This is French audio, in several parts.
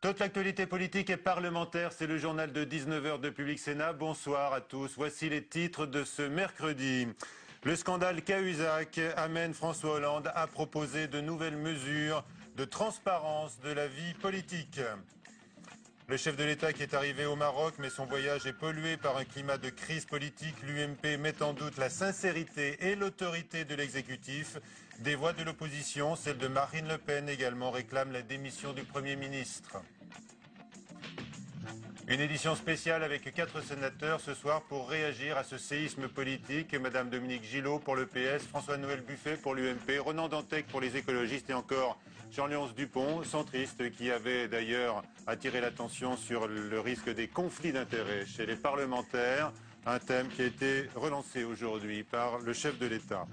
Toute l'actualité politique et parlementaire, c'est le journal de 19 h de Public Sénat. Bonsoir à tous. Voici les titres de ce mercredi. Le scandale Cahuzac amène François Hollande à proposer de nouvelles mesures de transparence de la vie politique. Le chef de l'État qui est arrivé au Maroc, mais son voyage est pollué par un climat de crise politique. L'UMP met en doute la sincérité et l'autorité de l'exécutif. Des voix de l'opposition, celle de Marine Le Pen également, réclament la démission du Premier ministre. Une édition spéciale avec 4 sénateurs ce soir pour réagir à ce séisme politique. Madame Dominique Gillot pour le PS, François-Noël Buffet pour l'UMP, Ronan Dantec pour les écologistes et encore Jean-Léonce Dupont, centriste, qui avait d'ailleurs attiré l'attention sur le risque des conflits d'intérêts chez les parlementaires, un thème qui a été relancé aujourd'hui par le chef de l'État.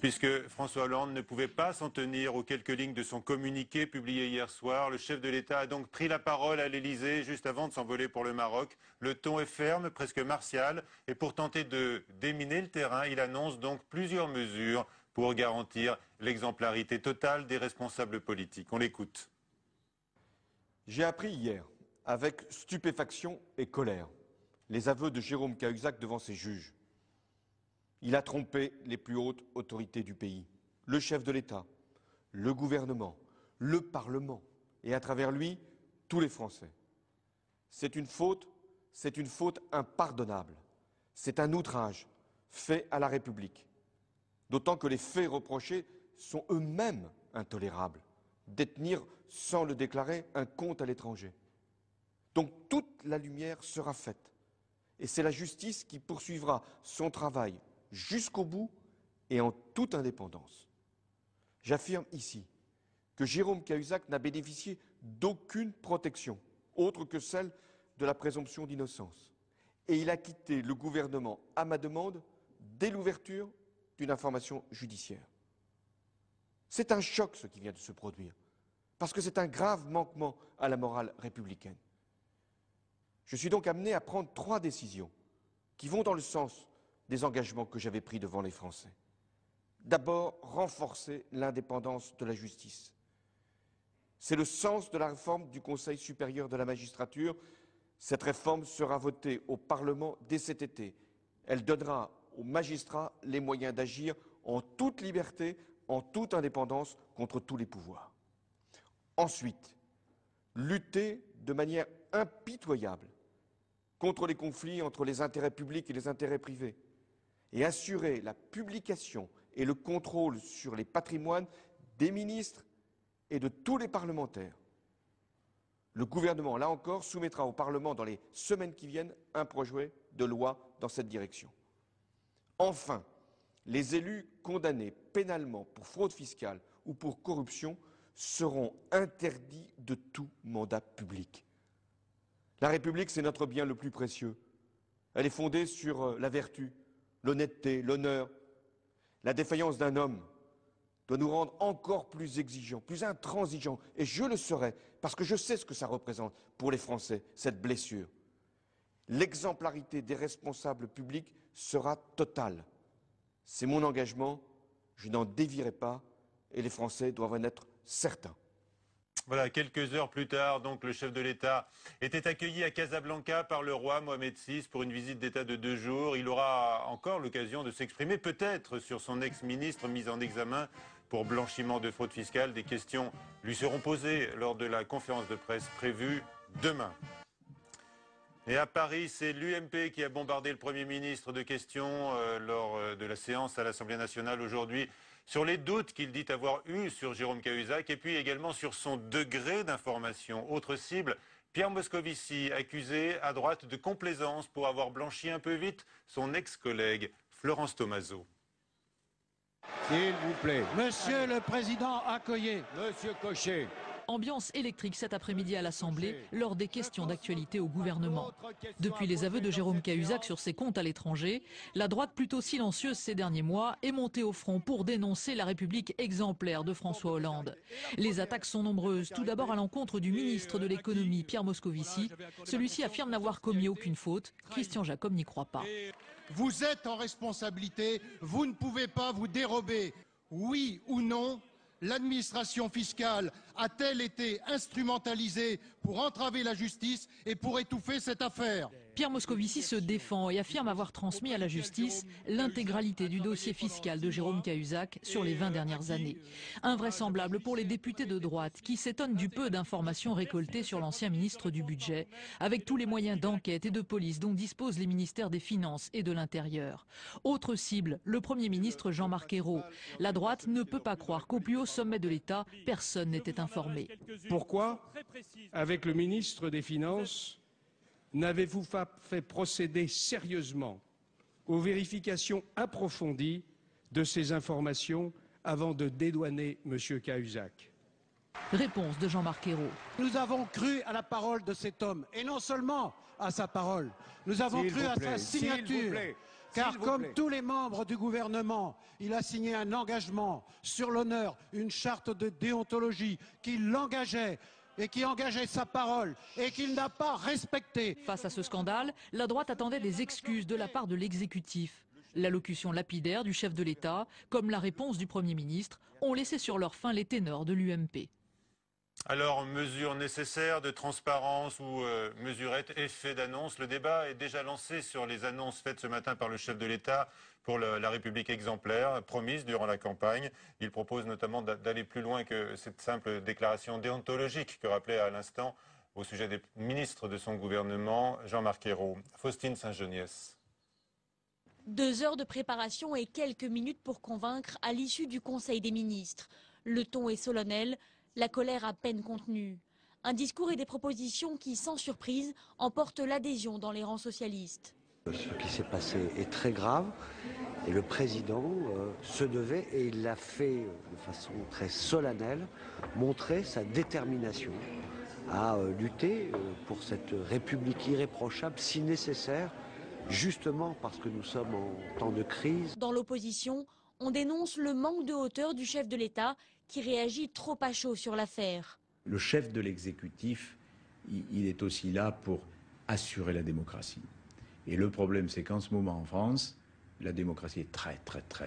Puisque François Hollande ne pouvait pas s'en tenir aux quelques lignes de son communiqué publié hier soir, le chef de l'État a donc pris la parole à l'Élysée juste avant de s'envoler pour le Maroc. Le ton est ferme, presque martial, et pour tenter de déminer le terrain, il annonce donc plusieurs mesures pour garantir l'exemplarité totale des responsables politiques. On l'écoute. J'ai appris hier, avec stupéfaction et colère, les aveux de Jérôme Cahuzac devant ses juges. Il a trompé les plus hautes autorités du pays, le chef de l'État, le gouvernement, le Parlement et à travers lui, tous les Français. C'est une faute impardonnable. C'est un outrage fait à la République. D'autant que les faits reprochés sont eux-mêmes intolérables. Détenir sans le déclarer un compte à l'étranger. Donc toute la lumière sera faite. Et c'est la justice qui poursuivra son travail jusqu'au bout et en toute indépendance. J'affirme ici que Jérôme Cahuzac n'a bénéficié d'aucune protection, autre que celle de la présomption d'innocence. Et il a quitté le gouvernement à ma demande dès l'ouverture d'une information judiciaire. C'est un choc ce qui vient de se produire, parce que c'est un grave manquement à la morale républicaine. Je suis donc amené à prendre 3 décisions qui vont dans le sens des engagements que j'avais pris devant les Français. D'abord, renforcer l'indépendance de la justice. C'est le sens de la réforme du Conseil supérieur de la magistrature. Cette réforme sera votée au Parlement dès cet été. Elle donnera aux magistrats les moyens d'agir en toute liberté, en toute indépendance contre tous les pouvoirs. Ensuite, lutter de manière impitoyable contre les conflits entre les intérêts publics et les intérêts privés et assurer la publication et le contrôle sur les patrimoines des ministres et de tous les parlementaires. Le gouvernement, là encore, soumettra au Parlement dans les semaines qui viennent un projet de loi dans cette direction. Enfin, les élus condamnés pénalement pour fraude fiscale ou pour corruption seront interdits de tout mandat public. La République, c'est notre bien le plus précieux. Elle est fondée sur la vertu, l'honnêteté, l'honneur. La défaillance d'un homme doit nous rendre encore plus exigeants, plus intransigeants. Et je le serai, parce que je sais ce que ça représente pour les Français, cette blessure. L'exemplarité des responsables publics sera totale. C'est mon engagement, je n'en dévierai pas, et les Français doivent en être certains. Voilà, quelques heures plus tard, donc, le chef de l'État était accueilli à Casablanca par le roi Mohamed VI pour une visite d'État de 2 jours. Il aura encore l'occasion de s'exprimer peut-être sur son ex-ministre mis en examen pour blanchiment de fraude fiscale. Des questions lui seront posées lors de la conférence de presse prévue demain. Et à Paris, c'est l'UMP qui a bombardé le Premier ministre de questions lors de la séance à l'Assemblée nationale aujourd'hui sur les doutes qu'il dit avoir eus sur Jérôme Cahuzac et puis également sur son degré d'information. Autre cible, Pierre Moscovici, accusé à droite de complaisance pour avoir blanchi un peu vite son ex-collègue Florence Thomazeau. S'il vous plaît. Monsieur le Président, accueillez. Monsieur Cochet. Ambiance électrique cet après-midi à l'Assemblée lors des questions d'actualité au gouvernement. Depuis les aveux de Jérôme Cahuzac sur ses comptes à l'étranger, la droite plutôt silencieuse ces derniers mois est montée au front pour dénoncer la République exemplaire de François Hollande. Les attaques sont nombreuses. Tout d'abord à l'encontre du ministre de l'économie, Pierre Moscovici. Celui-ci affirme n'avoir commis aucune faute. Christian Jacob n'y croit pas. Vous êtes en responsabilité, vous ne pouvez pas vous dérober. Oui ou non, l'administration fiscale a-t-elle été instrumentalisée pour entraver la justice et pour étouffer cette affaire? Pierre Moscovici se défend et affirme avoir transmis à la justice l'intégralité du dossier fiscal de Jérôme Cahuzac sur les 20 dernières années. Invraisemblable pour les députés de droite qui s'étonnent du peu d'informations récoltées sur l'ancien ministre du Budget, avec tous les moyens d'enquête et de police dont disposent les ministères des Finances et de l'Intérieur. Autre cible, le Premier ministre Jean-Marc Ayrault. La droite ne peut pas croire qu'au plus haut sommet de l'État, personne n'était informé. Pourquoi, avec le ministre des Finances, n'avez-vous pas fait procéder sérieusement aux vérifications approfondies de ces informations avant de dédouaner M. Cahuzac? Réponse de Jean-Marc Ayrault. Nous avons cru à la parole de cet homme, et non seulement à sa parole, nous avons cru à sa signature. Car comme tous les membres du gouvernement, il a signé un engagement sur l'honneur, une charte de déontologie qui l'engageait et qui engageait sa parole et qu'il n'a pas respecté. Face à ce scandale, la droite attendait des excuses de la part de l'exécutif. L'allocution lapidaire du chef de l'État, comme la réponse du Premier ministre, ont laissé sur leur faim les ténors de l'UMP. Alors, mesures nécessaires de transparence ou mesurettes, effet d'annonce, le débat est déjà lancé sur les annonces faites ce matin par le chef de l'État pour la République exemplaire, promise durant la campagne. Il propose notamment d'aller plus loin que cette simple déclaration déontologique que rappelait à l'instant au sujet des ministres de son gouvernement, Jean-Marc Ayrault. Faustine Saint-Geniès. 2 heures de préparation et quelques minutes pour convaincre à l'issue du Conseil des ministres. Le ton est solennel, la colère à peine contenue. Un discours et des propositions qui, sans surprise, emportent l'adhésion dans les rangs socialistes. Ce qui s'est passé est très grave et le président se devait, et il l'a fait de façon très solennelle, montrer sa détermination à lutter pour cette République irréprochable si nécessaire, justement parce que nous sommes en temps de crise. Dans l'opposition, on dénonce le manque de hauteur du chef de l'État qui réagit trop à chaud sur l'affaire. Le chef de l'exécutif, il est aussi là pour assurer la démocratie. Et le problème, c'est qu'en ce moment en France, la démocratie est très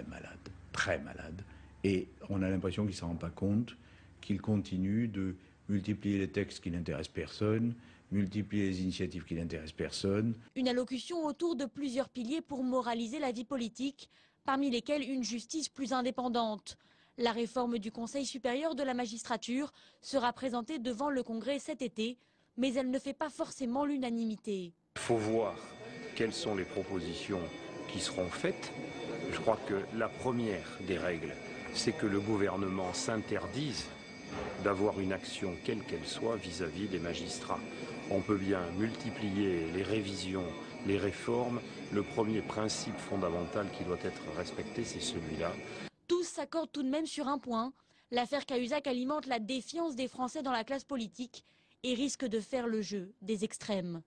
malade, très malade. Et on a l'impression qu'il ne s'en rend pas compte, qu'il continue de multiplier les textes qui n'intéressent personne, multiplier les initiatives qui n'intéressent personne. Une allocution autour de plusieurs piliers pour moraliser la vie politique, parmi lesquels une justice plus indépendante. La réforme du Conseil supérieur de la magistrature sera présentée devant le Congrès cet été, mais elle ne fait pas forcément l'unanimité. Il faut voir quelles sont les propositions qui seront faites. Je crois que la première des règles, c'est que le gouvernement s'interdise d'avoir une action, quelle qu'elle soit, vis-à-vis des magistrats. On peut bien multiplier les révisions, les réformes. Le premier principe fondamental qui doit être respecté, c'est celui-là. Tous s'accordent tout de même sur un point. L'affaire Cahuzac alimente la défiance des Français dans la classe politique et risque de faire le jeu des extrêmes.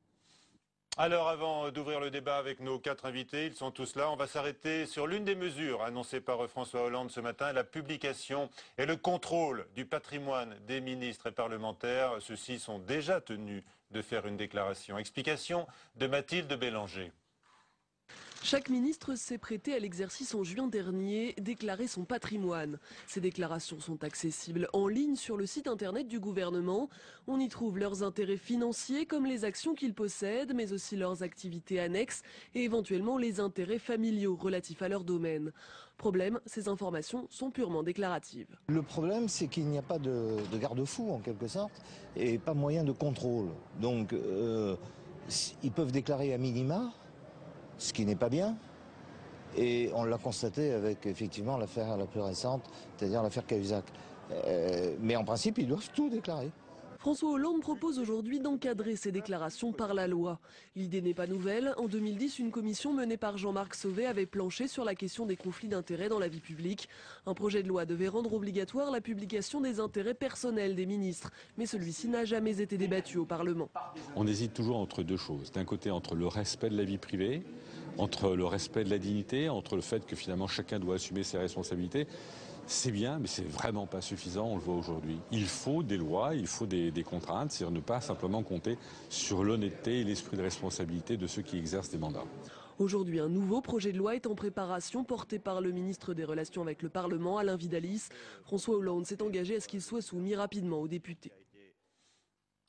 Alors, avant d'ouvrir le débat avec nos 4 invités, ils sont tous là, on va s'arrêter sur l'une des mesures annoncées par François Hollande ce matin, la publication et le contrôle du patrimoine des ministres et parlementaires. Ceux-ci sont déjà tenus de faire une déclaration. Explication de Mathilde Bélanger. Chaque ministre s'est prêté à l'exercice en juin dernier, déclarer son patrimoine. Ces déclarations sont accessibles en ligne sur le site internet du gouvernement. On y trouve leurs intérêts financiers comme les actions qu'ils possèdent, mais aussi leurs activités annexes et éventuellement les intérêts familiaux relatifs à leur domaine. Problème, ces informations sont purement déclaratives. Le problème, c'est qu'il n'y a pas de garde-fou en quelque sorte et pas moyen de contrôle. Donc, ils peuvent déclarer à minima, ce qui n'est pas bien, et on l'a constaté avec effectivement l'affaire la plus récente, c'est-à-dire l'affaire Cahuzac. Mais en principe, ils doivent tout déclarer. François Hollande propose aujourd'hui d'encadrer ces déclarations par la loi. L'idée n'est pas nouvelle. En 2010, une commission menée par Jean-Marc Sauvé avait planché sur la question des conflits d'intérêts dans la vie publique. Un projet de loi devait rendre obligatoire la publication des intérêts personnels des ministres. Mais celui-ci n'a jamais été débattu au Parlement. On hésite toujours entre deux choses. D'un côté, entre le respect de la vie privée, entre le respect de la dignité, entre le fait que finalement chacun doit assumer ses responsabilités. C'est bien, mais c'est vraiment pas suffisant, on le voit aujourd'hui. Il faut des lois, il faut des contraintes, c'est-à-dire ne pas simplement compter sur l'honnêteté et l'esprit de responsabilité de ceux qui exercent des mandats. Aujourd'hui, un nouveau projet de loi est en préparation, porté par le ministre des Relations avec le Parlement, Alain Vidalis. François Hollande s'est engagé à ce qu'il soit soumis rapidement aux députés.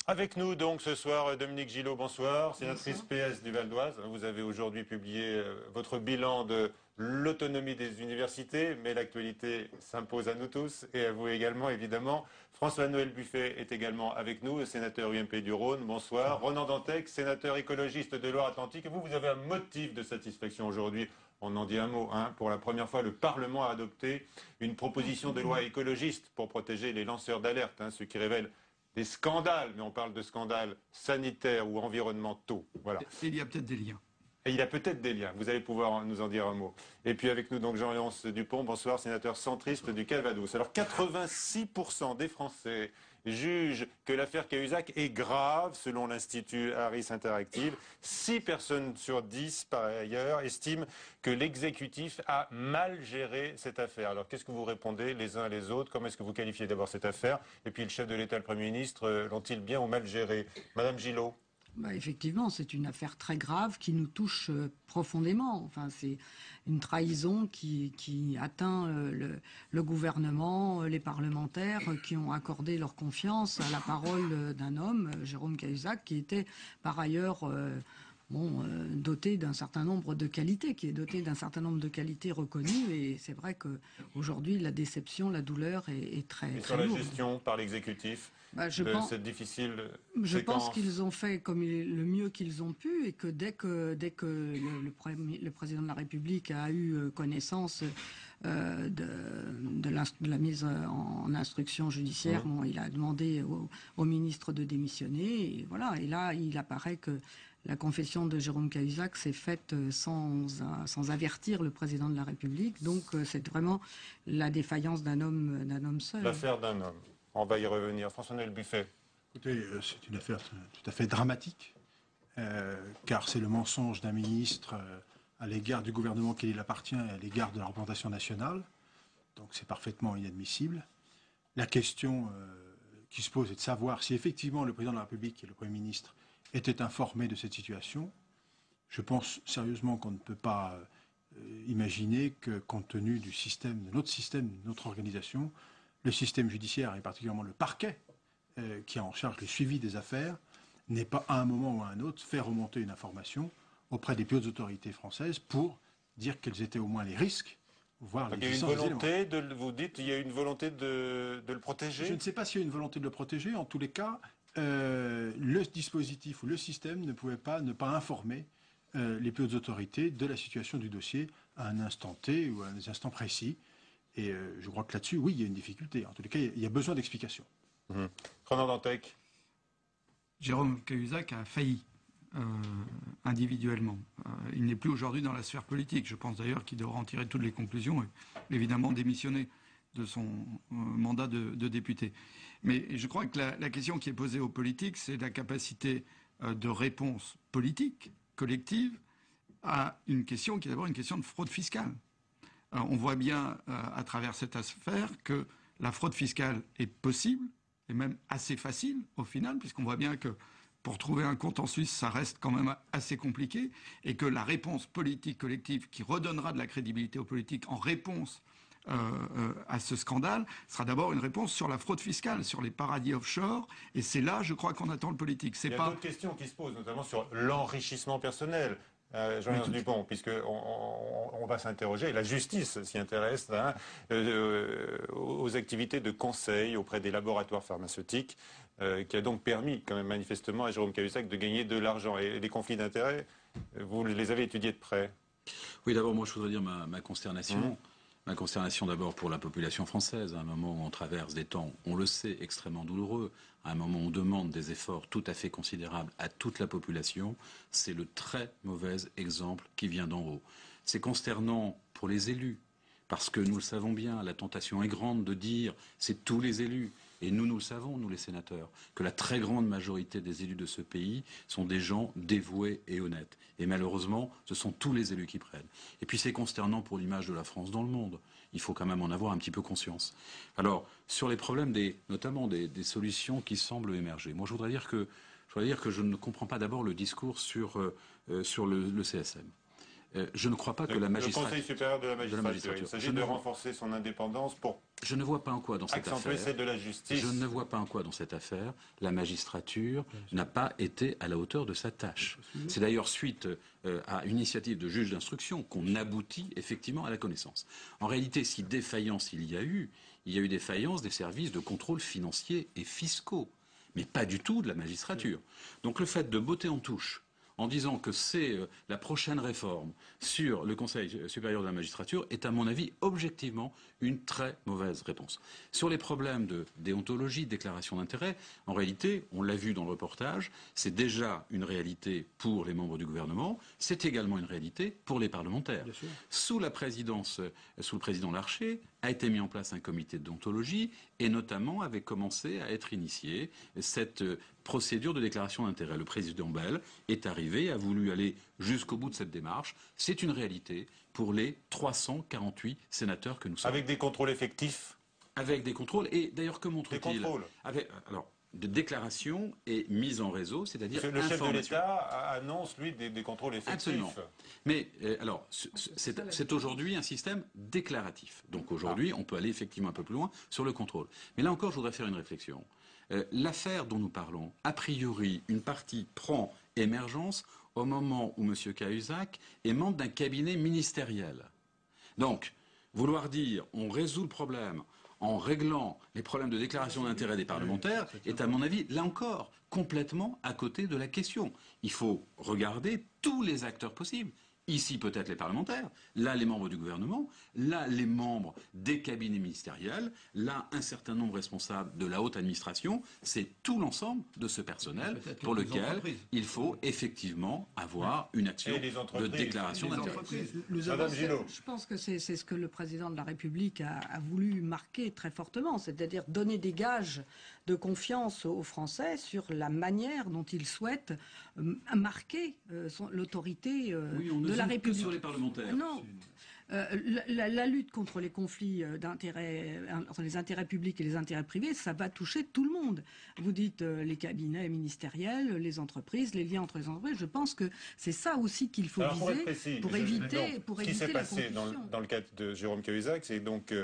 Avec nous donc ce soir, Dominique Gillot, bonsoir, sénatrice PS du Val d'Oise. Vous avez aujourd'hui publié votre bilan de l'autonomie des universités, mais l'actualité s'impose à nous tous et à vous également évidemment. François-Noël Buffet est également avec nous, sénateur UMP du Rhône, bonsoir. Ronan Dantec, sénateur écologiste de Loire-Atlantique. Vous avez un motif de satisfaction aujourd'hui. On en dit un mot, hein. Pour la première fois, le Parlement a adopté une proposition de loi écologiste pour protéger les lanceurs d'alerte, hein, ce qui révèle des scandales, mais on parle de scandales sanitaires ou environnementaux. Voilà. Il y a peut-être des liens. Et il y a peut-être des liens. Vous allez pouvoir nous en dire un mot. Et puis avec nous, donc Jean-Léonce Dupont, bonsoir, sénateur centriste du Calvados. Alors 86% des Français jugent que l'affaire Cahuzac est grave, selon l'Institut Harris Interactive. 6 personnes sur 10, par ailleurs, estiment que l'exécutif a mal géré cette affaire. Alors qu'est-ce que vous répondez les uns les autres? Comment est-ce que vous qualifiez d'abord cette affaire? Et puis le chef de l'État, le Premier ministre, l'ont-ils bien ou mal géré? Madame Gillot. Effectivement, c'est une affaire très grave qui nous touche profondément. Enfin, c'est une trahison qui atteint le gouvernement, les parlementaires qui ont accordé leur confiance à la parole d'un homme, Jérôme Cahuzac, qui était par ailleurs doté d'un certain nombre de qualités, reconnues. Et c'est vrai qu'aujourd'hui, la déception, la douleur est très lourde. Et sur la gestion par l'exécutif cette difficile séquence. Je pense qu'ils ont fait le mieux qu'ils ont pu et que dès que le président de la République a eu connaissance de la mise en instruction judiciaire, il a demandé au ministre de démissionner. Et voilà. Et là, il apparaît que la confession de Jérôme Cahuzac s'est faite sans avertir le président de la République. Donc c'est vraiment la défaillance d'un homme seul. L'affaire d'un homme. On va y revenir. François-Noël Buffet. Écoutez, c'est une affaire tout à fait dramatique, car c'est le mensonge d'un ministre à l'égard du gouvernement qui il appartient et à l'égard de la représentation nationale. Donc c'est parfaitement inadmissible. La question qui se pose est de savoir si effectivement le président de la République et le Premier ministre étaient informés de cette situation. Je pense sérieusement qu'on ne peut pas imaginer que, compte tenu du système, de notre organisation, le système judiciaire et particulièrement le parquet qui a en charge le suivi des affaires n'ait pas à un moment ou à un autre fait remonter une information auprès des plus hautes autorités françaises pour dire quels étaient au moins les risques, voire les puissants éléments. Vous dites qu'il y a une volonté de le protéger? Je ne sais pas s'il y a une volonté de le protéger. En tous les cas, le dispositif ou le système ne pouvait pas ne pas informer les plus hautes autorités de la situation du dossier à un instant T ou à un instant précis. Et je crois que là-dessus, oui, il y a une difficulté. En tous les cas, il y a besoin d'explications. Ronan Dantec. Jérôme Cahuzac a failli individuellement. Il n'est plus aujourd'hui dans la sphère politique. Je pense d'ailleurs qu'il devra en tirer toutes les conclusions et évidemment démissionner de son mandat de député. Mais je crois que la question qui est posée aux politiques, c'est la capacité de réponse politique, collective, à une question qui est d'abord une question de fraude fiscale. On voit bien à travers cette affaire que la fraude fiscale est possible et même assez facile au final, puisqu'on voit bien que pour trouver un compte en Suisse, ça reste quand même assez compliqué, et que la réponse politique collective qui redonnera de la crédibilité aux politiques en réponse à ce scandale sera d'abord une réponse sur la fraude fiscale, sur les paradis offshore, et c'est là, je crois, qu'on attend le politique. Il y a d'autres questions qui se posent, notamment sur l'enrichissement personnel. Jean-Léonce Dupont, puisqu'on va s'interroger, la justice s'y intéresse, aux activités de conseil auprès des laboratoires pharmaceutiques, qui a donc permis quand même manifestement à Jérôme Cahuzac de gagner de l'argent. Et les conflits d'intérêts, vous les avez étudiés de près? Oui, d'abord, moi je voudrais dire ma consternation. Ma consternation d'abord pour la population française, à un moment où on traverse des temps, on le sait, extrêmement douloureux, à un moment où on demande des efforts tout à fait considérables à toute la population. C'est le très mauvais exemple qui vient d'en haut. C'est consternant pour les élus, parce que nous le savons bien, la tentation est grande de dire c'est tous les élus. Et nous le savons, nous les sénateurs, que la très grande majorité des élus de ce pays sont des gens dévoués et honnêtes. Et malheureusement, ce sont tous les élus qui prennent. Et puis c'est consternant pour l'image de la France dans le monde. Il faut quand même en avoir un petit peu conscience. Alors, sur les problèmes, notamment des solutions qui semblent émerger, moi je voudrais dire que je ne comprends pas d'abord le discours sur le CSM. Je ne crois pas que la magistrature... Le Conseil supérieur de la magistrature, il s'agit de renforcer son indépendance pour... Je ne vois pas en quoi dans cette affaire... celle de la justice. Je ne vois pas en quoi dans cette affaire la magistrature n'a pas été à la hauteur de sa tâche. C'est d'ailleurs suite à une initiative de juge d'instruction qu'on aboutit effectivement à la connaissance. En réalité, si défaillance il y a eu défaillance des services de contrôle financiers et fiscaux, mais pas du tout de la magistrature. Donc le fait de botter en touche en disant que c'est la prochaine réforme sur le Conseil supérieur de la magistrature est à mon avis objectivement une très mauvaise réponse. Sur les problèmes de déontologie, de déclaration d'intérêt, en réalité, on l'a vu dans le reportage, c'est déjà une réalité pour les membres du gouvernement, c'est également une réalité pour les parlementaires. Sous le président Larcher, a été mis en place un comité de déontologie et notamment avait commencé à être initiée cette procédure de déclaration d'intérêt. Le président Bell est arrivé, a voulu aller jusqu'au bout de cette démarche. C'est une réalité pour les 348 sénateurs que nous sommes. Avec des contrôles effectifs? Avec des contrôles. Et d'ailleurs, que montre-t-il? Des contrôles. Alors, de déclaration et mise en réseau, c'est-à-dire le chef de l'État annonce, lui, des contrôles effectifs. Absolument. Mais alors, c'est aujourd'hui un système déclaratif. Donc aujourd'hui, on peut aller effectivement un peu plus loin sur le contrôle. Mais là encore, je voudrais faire une réflexion. L'affaire dont nous parlons, a priori, une partie prend émergence au moment où M. Cahuzac est membre d'un cabinet ministériel. Donc, vouloir dire on résout le problème en réglant les problèmes de déclaration d'intérêt des parlementaires est, à mon avis, là encore, complètement à côté de la question. Il faut regarder tous les acteurs possibles. Ici, peut-être les parlementaires, là, les membres du gouvernement, là, les membres des cabinets ministériels, là, un certain nombre de responsables de la haute administration. C'est tout l'ensemble de ce personnel pour lequel il faut effectivement avoir une action de déclaration d'intérêt. Je pense que c'est ce que le président de la République a voulu marquer très fortement, c'est-à-dire donner des gages de confiance aux Français sur la manière dont ils souhaitent marquer l'autorité de la République. Que sur les parlementaires. Non. La lutte contre les conflits d'intérêts, entre les intérêts publics et les intérêts privés, ça va toucher tout le monde. Vous dites les cabinets ministériels, les entreprises, les liens entre les entreprises. Je pense que c'est ça aussi qu'il faut viser pour éviter ce qui s'est passé dans le cas de Jérôme Cahuzac, c'est donc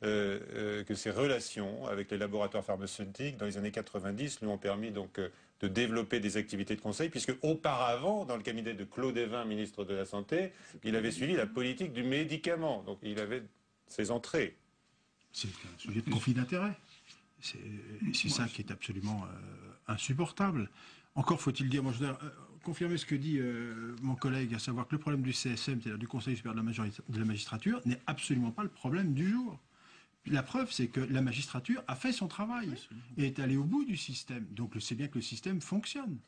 que ses relations avec les laboratoires pharmaceutiques dans les années 90 lui ont permis donc de développer des activités de conseil, puisque auparavant, dans le cabinet de Claude Évin, ministre de la Santé, il avait suivi la politique du médicament. Donc il avait ses entrées. C'est un sujet de conflit d'intérêt. C'est ça qui est absolument insupportable. Encore faut-il dire, moi je dois confirmer ce que dit mon collègue, à savoir que le problème du CSM, c'est-à-dire du Conseil supérieur de la magistrature, n'est absolument pas le problème du jour. La preuve, c'est que la magistrature a fait son travail et est allée au bout du système. Donc, c'est bien que le système fonctionne.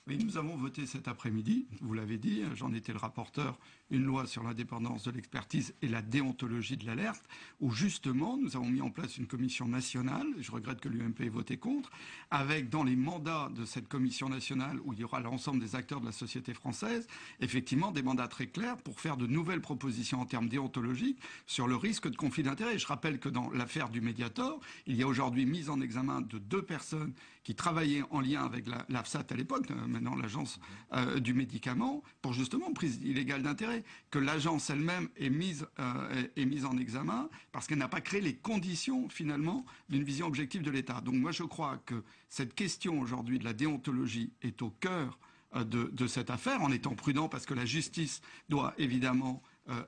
Oui, nous avons voté cet après-midi, vous l'avez dit, j'en étais le rapporteur, une loi sur l'indépendance de l'expertise et la déontologie de l'alerte, où justement, nous avons mis en place une commission nationale, je regrette que l'UMP ait voté contre, avec dans les mandats de cette commission nationale, où il y aura l'ensemble des acteurs de la société française, effectivement des mandats très clairs pour faire de nouvelles propositions en termes déontologiques sur le risque de conflit d'intérêts. Je rappelle que dans l'affaire du Mediator, il y a aujourd'hui mise en examen de 2 personnes qui travaillaient en lien avec l'AFSAT à l'époque, maintenant l'agence du médicament, pour justement prise illégale d'intérêt, que l'agence elle-même est mise en examen parce qu'elle n'a pas créé les conditions finalement d'une vision objective de l'État. Donc moi je crois que cette question aujourd'hui de la déontologie est au cœur de cette affaire, en étant prudent parce que la justice doit évidemment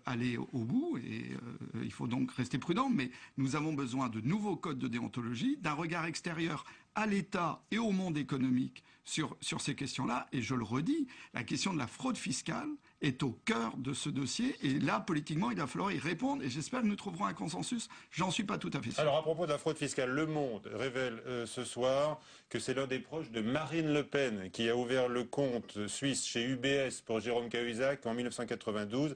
aller au bout et il faut donc rester prudent, mais nous avons besoin de nouveaux codes de déontologie, d'un regard extérieur à l'État et au monde économique sur ces questions-là. Et je le redis, la question de la fraude fiscale est au cœur de ce dossier. Et là, politiquement, il va falloir y répondre. Et j'espère que nous trouverons un consensus. J'en suis pas tout à fait sûr. Alors, à propos de la fraude fiscale, Le Monde révèle ce soir que c'est l'un des proches de Marine Le Pen qui a ouvert le compte suisse chez UBS pour Jérôme Cahuzac en 1992.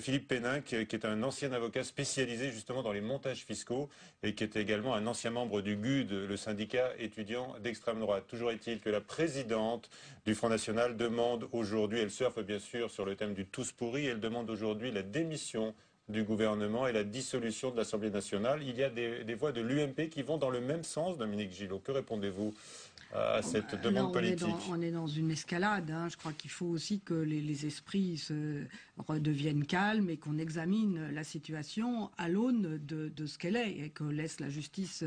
Philippe Pénin, qui est un ancien avocat spécialisé justement dans les montages fiscaux et qui était également un ancien membre du GUD, le syndicat étudiant d'extrême droite. Toujours est-il que la présidente du Front National demande aujourd'hui, elle surfe bien sûr sur le thème du tous pourri, elle demande aujourd'hui la démission du gouvernement et la dissolution de l'Assemblée nationale. Il y a des voix de l'UMP qui vont dans le même sens, Dominique Gillot. Que répondez-vous à cette demande politique? On est dans une escalade. Hein. Je crois qu'il faut aussi que les esprits se redeviennent calmes et qu'on examine la situation à l'aune de ce qu'elle est et qu'on laisse la justice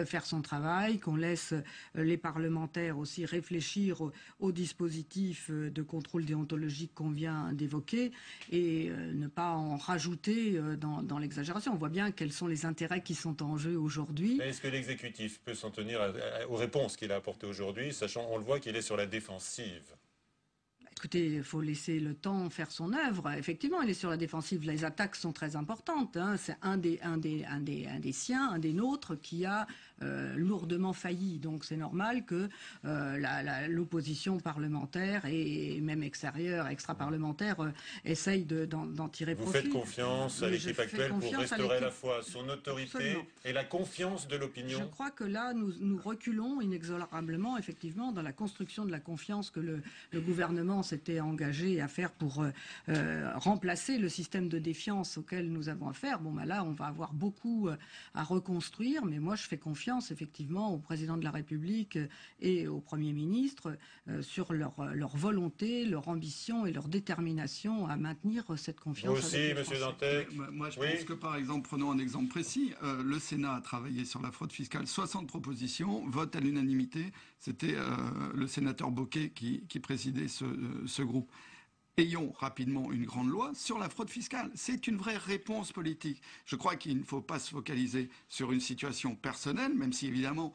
faire son travail, qu'on laisse les parlementaires aussi réfléchir au dispositif de contrôle déontologique qu'on vient d'évoquer et ne pas en rajouter dans l'exagération. On voit bien quels sont les intérêts qui sont en jeu aujourd'hui. Est-ce que l'exécutif peut s'en tenir aux réponses qu'il a apportées aujourd'hui, sachant, on le voit, qu'il est sur la défensive? Écoutez, il faut laisser le temps faire son œuvre. Effectivement, il est sur la défensive. Les attaques sont très importantes. Hein. C'est un des siens, un des nôtres, qui a lourdement failli. Donc c'est normal que l'opposition parlementaire et même extérieure, extra-parlementaire, essaye d'en tirer profit. Vous faites confiance à l'équipe actuelle pour restaurer à la fois son autorité et la confiance de l'opinion? Je crois que là, nous reculons inexorablement, effectivement, dans la construction de la confiance que le gouvernement s'était engagé à faire pour remplacer le système de défiance auquel nous avons affaire. Bon, là, on va avoir beaucoup à reconstruire, mais moi, je fais confiance, effectivement, au président de la République et au Premier ministre sur leur volonté, leur ambition et leur détermination à maintenir cette confiance. Vous aussi, Monsieur Dantec? Moi, je pense que, par exemple, prenons un exemple précis. Le Sénat a travaillé sur la fraude fiscale, 60 propositions, vote à l'unanimité. C'était le sénateur Bocquet qui présidait ce groupe. Ayons rapidement une grande loi sur la fraude fiscale. C'est une vraie réponse politique. Je crois qu'il ne faut pas se focaliser sur une situation personnelle, même si évidemment,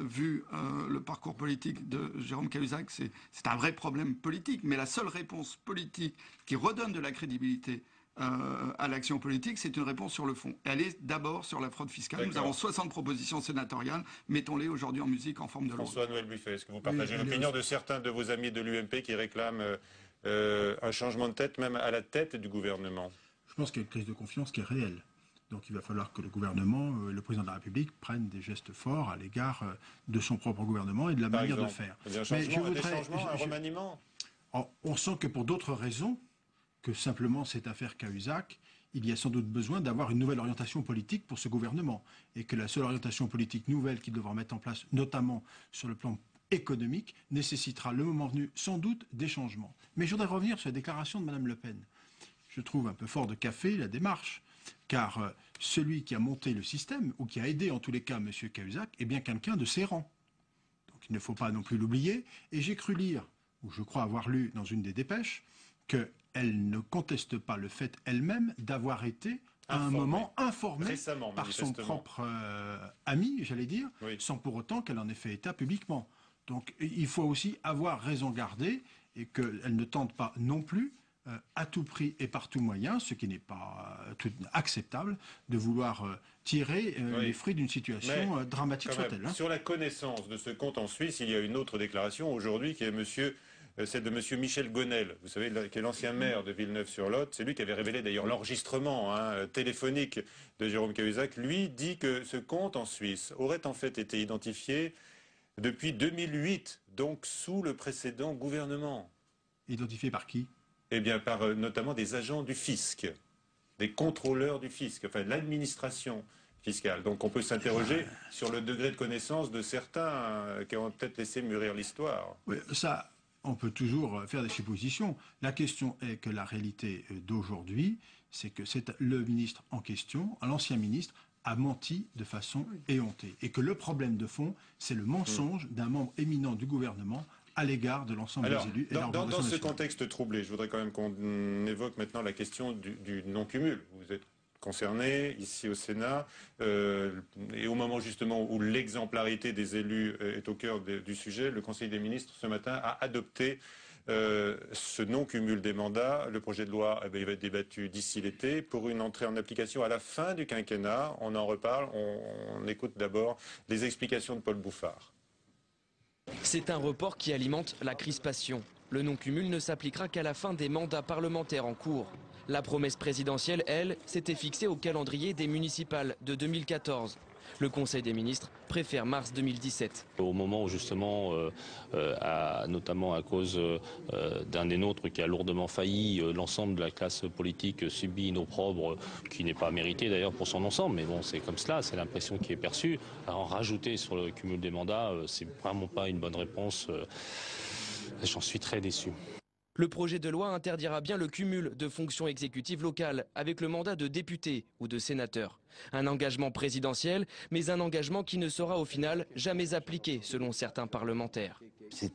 vu le parcours politique de Jérôme Cahuzac, c'est un vrai problème politique. Mais la seule réponse politique qui redonne de la crédibilité à l'action politique, c'est une réponse sur le fond. Elle est d'abord sur la fraude fiscale. Nous avons 60 propositions sénatoriales. Mettons-les aujourd'hui en musique en forme de loi. François-Noël Buffet, est-ce que vous partagez l'opinion de certains de vos amis de l'UMP qui réclament un changement de tête, même à la tête du gouvernement? Je pense qu'il y a une crise de confiance qui est réelle. Donc il va falloir que le gouvernement, le président de la République, prenne des gestes forts à l'égard de son propre gouvernement et de la manière de faire. Un remaniement? On sent que pour d'autres raisons que simplement cette affaire Cahuzac, il y a sans doute besoin d'avoir une nouvelle orientation politique pour ce gouvernement. Et que la seule orientation politique nouvelle qu'il devra mettre en place, notamment sur le plan économique, nécessitera le moment venu sans doute des changements. Mais je voudrais revenir sur la déclaration de Mme Le Pen. Je trouve un peu fort de café la démarche, car celui qui a monté le système, ou qui a aidé en tous les cas M. Cahuzac, est bien quelqu'un de ses rangs. Donc il ne faut pas non plus l'oublier. Et j'ai cru lire, ou je crois avoir lu dans une des dépêches, qu'elle ne conteste pas le fait elle-même d'avoir été à un moment informée récemment, par son propre ami, j'allais dire, sans pour autant qu'elle en ait fait état publiquement. Donc il faut aussi avoir raison gardée et qu'elle ne tente pas non plus à tout prix et par tout moyen, ce qui n'est pas acceptable, de vouloir tirer les fruits d'une situation dramatique soit-elle. Sur la connaissance de ce compte en Suisse, il y a une autre déclaration aujourd'hui qui est celle de M. Michel Gonel, vous savez, qui est l'ancien maire de Villeneuve-sur-Lot. C'est lui qui avait révélé d'ailleurs l'enregistrement téléphonique de Jérôme Cahuzac. Lui dit que ce compte en Suisse aurait en fait été identifié depuis 2008, donc sous le précédent gouvernement. Identifié par qui? Eh bien, par notamment des agents du fisc, des contrôleurs du fisc, enfin de l'administration fiscale. Donc on peut s'interroger sur le degré de connaissance de certains qui ont peut-être laissé mûrir l'histoire. Oui, ça, on peut toujours faire des suppositions. La question est que la réalité d'aujourd'hui, c'est que c'est le ministre en question, l'ancien ministre, a menti de façon éhontée. Et que le problème de fond, c'est le mensonge d'un membre éminent du gouvernement à l'égard de l'ensemble des élus. Et dans ce contexte troublé, je voudrais quand même qu'on évoque maintenant la question du non-cumul. Vous êtes concerné ici au Sénat, et au moment justement où l'exemplarité des élus est au cœur du sujet, le Conseil des ministres ce matin a adopté ce non-cumul des mandats. Le projet de loi il va être débattu d'ici l'été pour une entrée en application à la fin du quinquennat. On en reparle, on écoute d'abord les explications de Paul Bouffard. C'est un report qui alimente la crispation. Le non-cumul ne s'appliquera qu'à la fin des mandats parlementaires en cours. La promesse présidentielle, elle, s'était fixée au calendrier des municipales de 2014. Le Conseil des ministres préfère mars 2017. Au moment où justement, notamment à cause d'un des nôtres qui a lourdement failli, l'ensemble de la classe politique subit une opprobre qui n'est pas méritée d'ailleurs pour son ensemble, mais bon, c'est comme cela, c'est l'impression qui est perçue. Alors, rajouter sur le cumul des mandats, c'est vraiment pas une bonne réponse. J'en suis très déçu. Le projet de loi interdira bien le cumul de fonctions exécutives locales avec le mandat de député ou de sénateur. Un engagement présidentiel, mais un engagement qui ne sera au final jamais appliqué selon certains parlementaires. C'est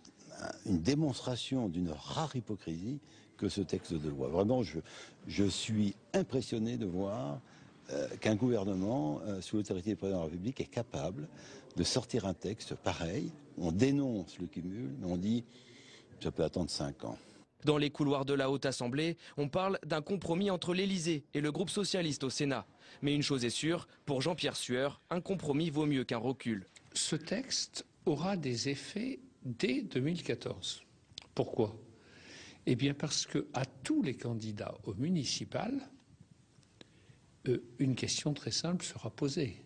une démonstration d'une rare hypocrisie que ce texte de loi. Vraiment, je suis impressionné de voir qu'un gouvernement, sous l'autorité du président de la République, est capable de sortir un texte pareil. On dénonce le cumul, mais on dit ça peut attendre 5 ans. Dans les couloirs de la Haute Assemblée, on parle d'un compromis entre l'Élysée et le groupe socialiste au Sénat. Mais une chose est sûre, pour Jean-Pierre Sueur, un compromis vaut mieux qu'un recul. Ce texte aura des effets dès 2014. Pourquoi ? Eh bien parce qu'à tous les candidats au municipal, une question très simple sera posée.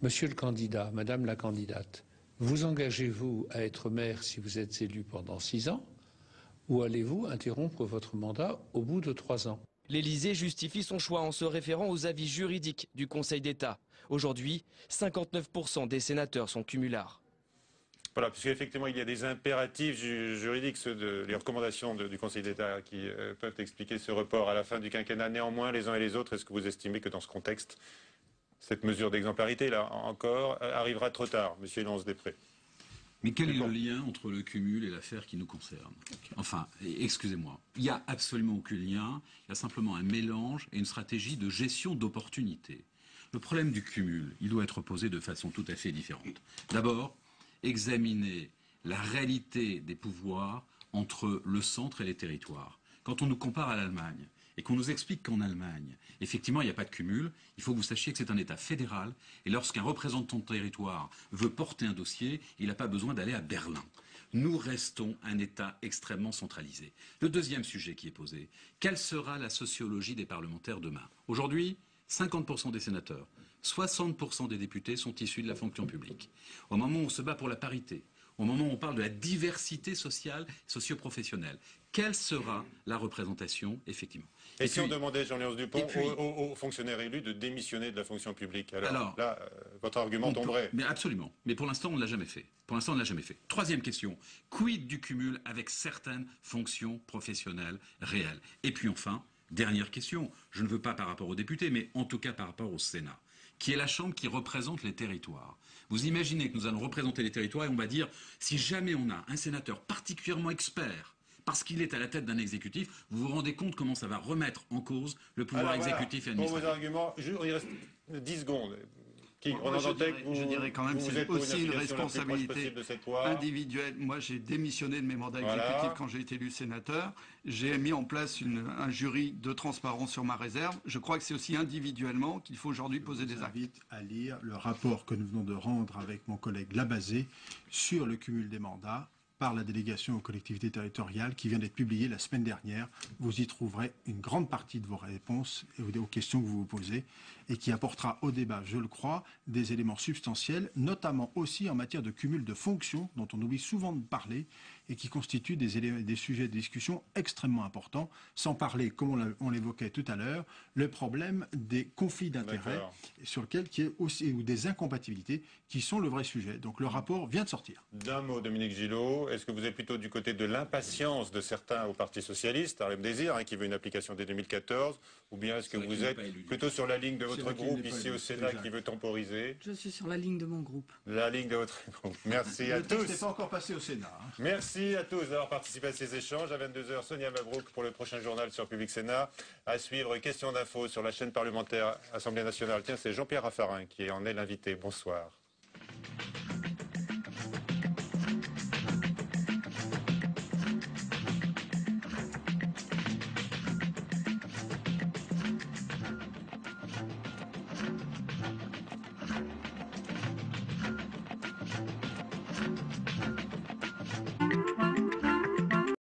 Monsieur le candidat, madame la candidate, vous engagez-vous à être maire si vous êtes élu pendant 6 ans ? Ou allez-vous interrompre votre mandat au bout de 3 ans ? L'Élysée justifie son choix en se référant aux avis juridiques du Conseil d'État. Aujourd'hui, 59% des sénateurs sont cumulards. Voilà, puisqu'effectivement il y a des impératifs juridiques, les recommandations du Conseil d'État qui peuvent expliquer ce report à la fin du quinquennat. Néanmoins, les uns et les autres, est-ce que vous estimez que dans ce contexte, cette mesure d'exemplarité, là encore, arrivera trop tard, Monsieur Lance-Després ? Mais quel est le lien entre le cumul et l'affaire qui nous concerne ? Enfin, excusez-moi, il n'y a absolument aucun lien, il y a simplement un mélange et une stratégie de gestion d'opportunités. Le problème du cumul, il doit être posé de façon tout à fait différente. D'abord, examiner la réalité des pouvoirs entre le centre et les territoires. Quand on nous compare à l'Allemagne, et qu'on nous explique qu'en Allemagne, effectivement, il n'y a pas de cumul, il faut que vous sachiez que c'est un État fédéral, et lorsqu'un représentant de territoire veut porter un dossier, il n'a pas besoin d'aller à Berlin. Nous restons un État extrêmement centralisé. Le deuxième sujet qui est posé, quelle sera la sociologie des parlementaires demain ? Aujourd'hui, 50% des sénateurs, 60% des députés sont issus de la fonction publique. Au moment où on se bat pour la parité, au moment où on parle de la diversité sociale, socio-professionnelle, quelle sera la représentation, effectivement ? Et si on demandait, Jean-Léonce Dupont, aux fonctionnaires élus de démissionner de la fonction publique ? Alors là, votre argument tomberait. Mais absolument. Mais pour l'instant, on ne l'a jamais fait. Troisième question. Quid du cumul avec certaines fonctions professionnelles réelles ? Et puis enfin, dernière question. Je ne veux pas par rapport aux députés, mais en tout cas par rapport au Sénat, qui est la chambre qui représente les territoires. Vous imaginez que nous allons représenter les territoires et on va dire, si jamais on a un sénateur particulièrement expert, parce qu'il est à la tête d'un exécutif, vous vous rendez compte comment ça va remettre en cause le pouvoir exécutif et administratif. Pour vos arguments, il reste 10 secondes. Je dirais quand même que c'est aussi une responsabilité individuelle. Moi, j'ai démissionné de mes mandats exécutifs quand j'ai été élu sénateur. J'ai mis en place un jury de transparence sur ma réserve. Je crois que c'est aussi individuellement qu'il faut aujourd'hui poser des actes. Je vous invite à lire le rapport que nous venons de rendre avec mon collègue Labazé sur le cumul des mandats par la délégation aux collectivités territoriales qui vient d'être publiée la semaine dernière. Vous y trouverez une grande partie de vos réponses et aux questions que vous vous posez et qui apportera au débat, je le crois, des éléments substantiels, notamment aussi en matière de cumul de fonctions dont on oublie souvent de parler et qui constituent des sujets de discussion extrêmement importants, sans parler, comme on l'évoquait tout à l'heure, le problème des conflits d'intérêts sur lequel qui est aussi, ou des incompatibilités qui sont le vrai sujet. Donc le rapport vient de sortir. D'un mot, Dominique Gillot, est-ce que vous êtes plutôt du côté de l'impatience de certains au Parti socialiste, Harlem Désir, qui veut une application dès 2014, ou bien est-ce que vous êtes plutôt sur la ligne de votre groupe ici au Sénat qui veut temporiser ? Je suis sur la ligne de mon groupe. La ligne de votre groupe. Merci à tous. Le texte n'est pas encore passé au Sénat. Merci à tous d'avoir participé à ces échanges. À 22h, Sonia Mabrouk pour le prochain journal sur Public Sénat. À suivre, question d'info sur la chaîne parlementaire Assemblée nationale. Tiens, c'est Jean-Pierre Raffarin qui en est l'invité. Bonsoir.